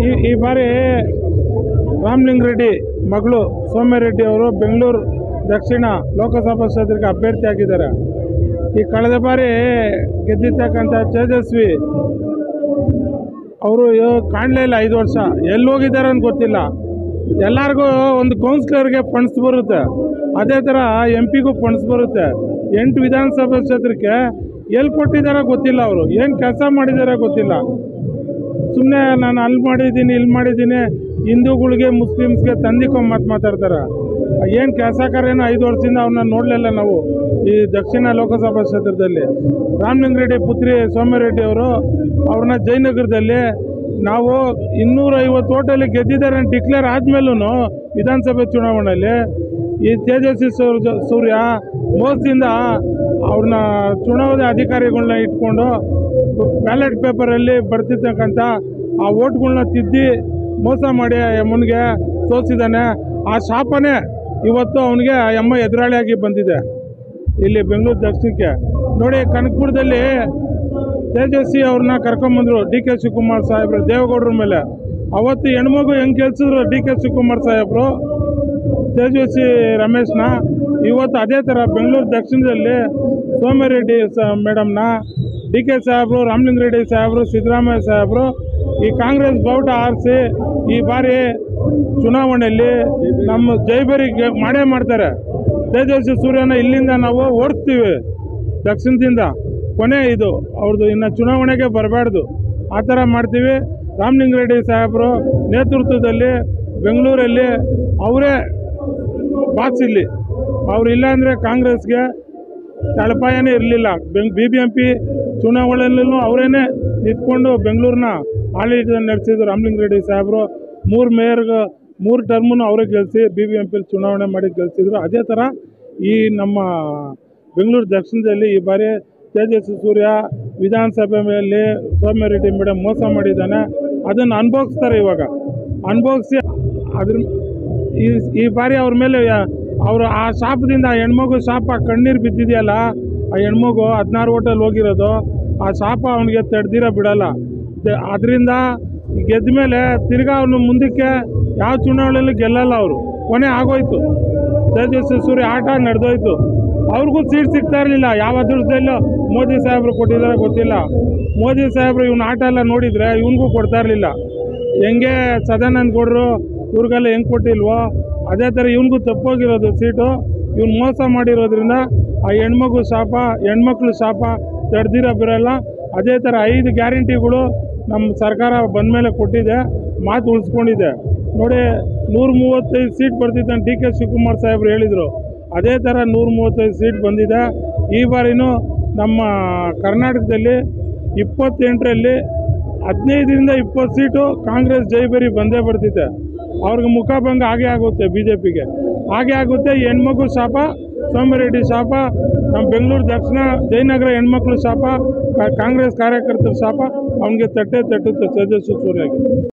ಈ ಬಾರಿ ರಾಮಲಿಂಗಾರೆಡ್ಡಿ ಮಗಳು ಸೌಮ್ಯರೆಡ್ಡಿ ಅವರು ಬೆಂಗಳೂರು ದಕ್ಷಿಣ ಲೋಕಸಭಾ ಕ್ಷೇತ್ರಕ್ಕೆ ಅಭ್ಯರ್ಥಿಯಾಗಿದ್ದಾರೆ. ಈ ಕಳೆದ ಬಾರಿ ಗೆದ್ದಿರ್ತಕ್ಕಂಥ ತೇಜಸ್ವಿ ಅವರು ಕಾಣಲೇ ಇಲ್ಲ. 5 ವರ್ಷ ಎಲ್ಲಿ ಹೋಗಿದ್ದಾರೆ ಅಂತ ಗೊತ್ತಿಲ್ಲ. ಎಲ್ಲರಿಗೂ ಒಂದು ಕೌನ್ಸಿಲರ್ಗೆ ಫಂಡ್ಸ್ ಬರುತ್ತೆ, ಅದೇ ಥರ MP ಗೂ ಫಂಡ್ಸ್ ಬರುತ್ತೆ. 8 ವಿಧಾನಸಭಾ ಕ್ಷೇತ್ರಕ್ಕೆ ಎಲ್ಲಿ ಕೊಟ್ಟಿದ್ದಾರೆ ಗೊತ್ತಿಲ್ಲ. ಅವರು ಏನು ಕೆಲಸ ಮಾಡಿದ್ದಾರೆ ಗೊತ್ತಿಲ್ಲ. ಸುಮ್ಮನೆ ನಾನು ಅಲ್ಲಿ ಮಾಡಿದ್ದೀನಿ ಇಲ್ಲಿ ಮಾಡಿದ್ದೀನಿ, ಹಿಂದೂಗಳಿಗೆ ಮುಸ್ಲಿಮ್ಸ್ಗೆ ತಂದಿಕೊಂಬತ್ತು ಮಾತಾಡ್ತಾರೆ. ಏನು ಕೆಲಸ ಕಾರ್ಯನೋ 5 ವರ್ಷದಿಂದ ಅವ್ರನ್ನ ನೋಡಲಿಲ್ಲ ನಾವು ಈ ದಕ್ಷಿಣ ಲೋಕಸಭಾ ಕ್ಷೇತ್ರದಲ್ಲಿ. ರಾಮಲಿಂಗಾರೆಡ್ಡಿ ಪುತ್ರಿ ಸೌಮ್ಯರೆಡ್ಡಿ ಅವರು ಅವ್ರನ್ನ ಜಯನಗರದಲ್ಲಿ ನಾವು 250 ಓಟಲ್ಲಿ ಗೆದ್ದಿದ್ದಾರೆ ಅಂತ ಡಿಕ್ಲೇರ್ ಆದಮೇಲೂ ವಿಧಾನಸಭೆ ಚುನಾವಣೆಯಲ್ಲಿ ಈ ತೇಜಸ್ವಿ ಸೂರ್ಯ ಮೋಸದಿಂದ ಅವ್ರನ್ನ ಚುನಾವಣೆ ಅಧಿಕಾರಿಗಳನ್ನ ಇಟ್ಕೊಂಡು ಬ್ಯಾಲೆಟ್ ಪೇಪರಲ್ಲಿ ಬರ್ತಿರ್ತಕ್ಕಂಥ ಆ ಓಟ್ಗಳನ್ನ ತಿದ್ದಿ ಮೋಸ ಮಾಡಿ ಅಮ್ಮನಿಗೆ ಸೋಸಿದ್ದಾನೆ. ಆ ಶಾಪನೇ ಇವತ್ತು ಅವನಿಗೆ ಅಮ್ಮ ಎದುರಾಳಿಯಾಗಿ ಬಂದಿದೆ ಇಲ್ಲಿ ಬೆಂಗಳೂರು ದಕ್ಷಿಣಕ್ಕೆ. ನೋಡಿ, ಕನಕಪುರದಲ್ಲಿ ತೇಜಸ್ವಿ ಅವ್ರನ್ನ ಕರ್ಕೊಂಬಂದರು DK ಶಿವಕುಮಾರ್ ಸಾಹೇಬ್ರು ದೇವೇಗೌಡರ ಮೇಲೆ. ಅವತ್ತು ಹೆಣ್ಮಗು ಹೆಂಗೆ ಗೆಲ್ಸಿದ್ರು DK ಶಿವಕುಮಾರ್ ಸಾಹೇಬರು ತೇಜಸ್ವಿ ರಮೇಶ್ನ. ಇವತ್ತು ಅದೇ ಥರ ಬೆಂಗಳೂರು ದಕ್ಷಿಣದಲ್ಲಿ ಸೌಮ್ಯರೆಡ್ಡಿ ಮೇಡಮ್ನ DK ಸಾಹೇಬರು, ರಾಮಲಿಂಗಾರೆಡ್ಡಿ ಸಾಹೇಬರು, ಸಿದ್ದರಾಮಯ್ಯ ಸಾಹೇಬರು ಈ ಕಾಂಗ್ರೆಸ್ ಬಾವುಟ ಆರಿಸಿ ಈ ಬಾರಿ ಚುನಾವಣೆಯಲ್ಲಿ ನಮ್ಮ ಜೈಬೇರಿ ಮಾಡೇ ಮಾಡ್ತಾರೆ. ತೇಜಸ್ವಿ ಸೂರ್ಯನ ಇಲ್ಲಿಂದ ನಾವು ಓಡಿಸ್ತೀವಿ ದಕ್ಷಿಣದಿಂದ. ಕೊನೆ ಇದು ಅವ್ರದ್ದು, ಇನ್ನು ಚುನಾವಣೆಗೆ ಬರಬಾರ್ದು ಆ ಥರ ಮಾಡ್ತೀವಿ. ರಾಮಲಿಂಗಾರೆಡ್ಡಿ ಸಾಹೇಬರು ನೇತೃತ್ವದಲ್ಲಿ ಬೆಂಗಳೂರಲ್ಲಿ ಅವರೇ ಬಾಕ್ಸ್. ಇಲ್ಲಿ ಅವ್ರು ಇಲ್ಲ ಅಂದರೆ ಕಾಂಗ್ರೆಸ್ಗೆ ತಳಪಾಯನೇ ಇರಲಿಲ್ಲ. BBMP ಚುನಾವಣೆಯಲ್ಲೂ ಅವರೇನೆ ನಿಂತ್ಕೊಂಡು ಬೆಂಗಳೂರನ್ನ ಆಡಳಿತ ನಡೆಸಿದ್ರು. ರಾಮಲಿಂಗಾರೆಡ್ಡಿ ಸಾಹೇಬರು 3 ಮೇಯರ್ಗೆ 3 ಟರ್ಮನ್ನು ಅವರೇ ಗೆಲ್ಲಿಸಿ BBMPಲಿ ಚುನಾವಣೆ ಮಾಡಿ ಗೆಲ್ಲಿಸಿದ್ರು. ಅದೇ ಥರ ಈ ನಮ್ಮ ಬೆಂಗಳೂರು ದಕ್ಷಿಣದಲ್ಲಿ ಈ ಬಾರಿ ತೇಜಸ್ವಿ ಸೂರ್ಯ ವಿಧಾನಸಭೆ ಮೇಲೆ ಸೌಮ್ಯರೆಡ್ಡಿ ಮೇಡಮ್ ಮೋಸ ಮಾಡಿದ್ದಾನೆ. ಅದನ್ನು ಅನುಭವಿಸ್ತಾರೆ. ಇವಾಗ ಅನುಭವಿಸಿ ಅದ್ರ ಈ ಬಾರಿ ಅವ್ರ ಮೇಲೆ ಅವರು ಆ ಶಾಪದಿಂದ ಆ ಹೆಣ್ಮಗು ಶಾಪ ಕಣ್ಣೀರು ಬಿದ್ದಿದೆಯಲ್ಲ, ಆ ಹೆಣ್ಮಗು 16 ಓಟಲ್ಲಿ ಹೋಗಿರೋದು, ಆ ಶಾಪ ಅವನಿಗೆ ತಡೆದಿರೋ ಬಿಡಲ್ಲ. ಅದರಿಂದ ಗೆದ್ದ ಮೇಲೆ ತಿರ್ಗಾ ಅವನು ಮುಂದಕ್ಕೆ ಯಾವ ಚುನಾವಣೆಯಲ್ಲಿ ಗೆಲ್ಲಲ್ಲ. ಅವರು ಕೊನೆ ಆಗೋಯ್ತು. ತೇಜಸ್ವಿ ಸೂರ್ಯ ಆಟ ನಡೆದೋಯ್ತು. ಅವ್ರಿಗೂ ಸೀಟ್ ಸಿಗ್ತಾ ಇರಲಿಲ್ಲ. ಯಾವ ಅದೃಷ್ಟದಲ್ಲೂ ಮೋದಿ ಸಾಹೇಬರು ಕೊಟ್ಟಿದ್ದಾರೆ ಗೊತ್ತಿಲ್ಲ. ಮೋದಿ ಸಾಹೇಬರು ಇವನ ಆಟ ಎಲ್ಲ ನೋಡಿದರೆ ಇವನಿಗೂ ಕೊಡ್ತಾ ಇರಲಿಲ್ಲ. ಹೆಂಗೆ ಸದಾನಂದ ಗೌಡರು ಇವ್ರಿಗೆಲ್ಲ ಹೆಂಗೆ ಕೊಟ್ಟಿಲ್ವೋ ಅದೇ ಥರ ಇವನಿಗೂ ತಪ್ಪೋಗಿರೋದು ಸೀಟು. ಇವ್ನು ಮೋಸ ಮಾಡಿರೋದ್ರಿಂದ ಆ ಹೆಣ್ಮಗು ಶಾಪ, ಹೆಣ್ಮಕ್ಳು ಶಾಪ ತಡೆದಿರೋ ಬಿರಲ್ಲ. ಅದೇ ಥರ 5 ಗ್ಯಾರಂಟಿಗಳು ನಮ್ಮ ಸರ್ಕಾರ ಬಂದ ಮೇಲೆ ಕೊಟ್ಟಿದೆ, ಮಾತು ಉಳಿಸ್ಕೊಂಡಿದೆ. ನೋಡಿ, 135 ಸೀಟ್ ಬರ್ತಿದ್ದ DK ಶಿವಕುಮಾರ್ ಸಾಹೇಬರು ಹೇಳಿದರು. ಅದೇ ಥರ 135 ಸೀಟ್ ಬಂದಿದೆ. ಈ ಬಾರಿನೂ ನಮ್ಮ ಕರ್ನಾಟಕದಲ್ಲಿ 28ರಲ್ಲಿ 15ರಿಂದ 20 ಸೀಟು ಕಾಂಗ್ರೆಸ್ ಜೈಬೇರಿ ಬಂದೇ ಬರ್ತಿದೆ. ಅವ್ರಿಗೆ ಮುಖಭಂಗ ಹಾಗೆ ಆಗುತ್ತೆ, BJPಗೆ ಹಾಗೆ ಆಗುತ್ತೆ. ಹೆಣ್ಮಗು ಶಾಪ, ಸೌಮ್ಯರೆಡ್ಡಿ ಶಾಪ, ನಮ್ಮ ಬೆಂಗಳೂರು ದಕ್ಷಿಣ ಜಯನಗರ ಹೆಣ್ಮಕ್ಳು ಶಾಪ, ಕಾಂಗ್ರೆಸ್ ಕಾರ್ಯಕರ್ತರ ಶಾಪ ಅವನಿಗೆ ತಟ್ಟುತ್ತೆ ತೇಜಸ್ವಿ ಸೂರ್ಯಗೆ.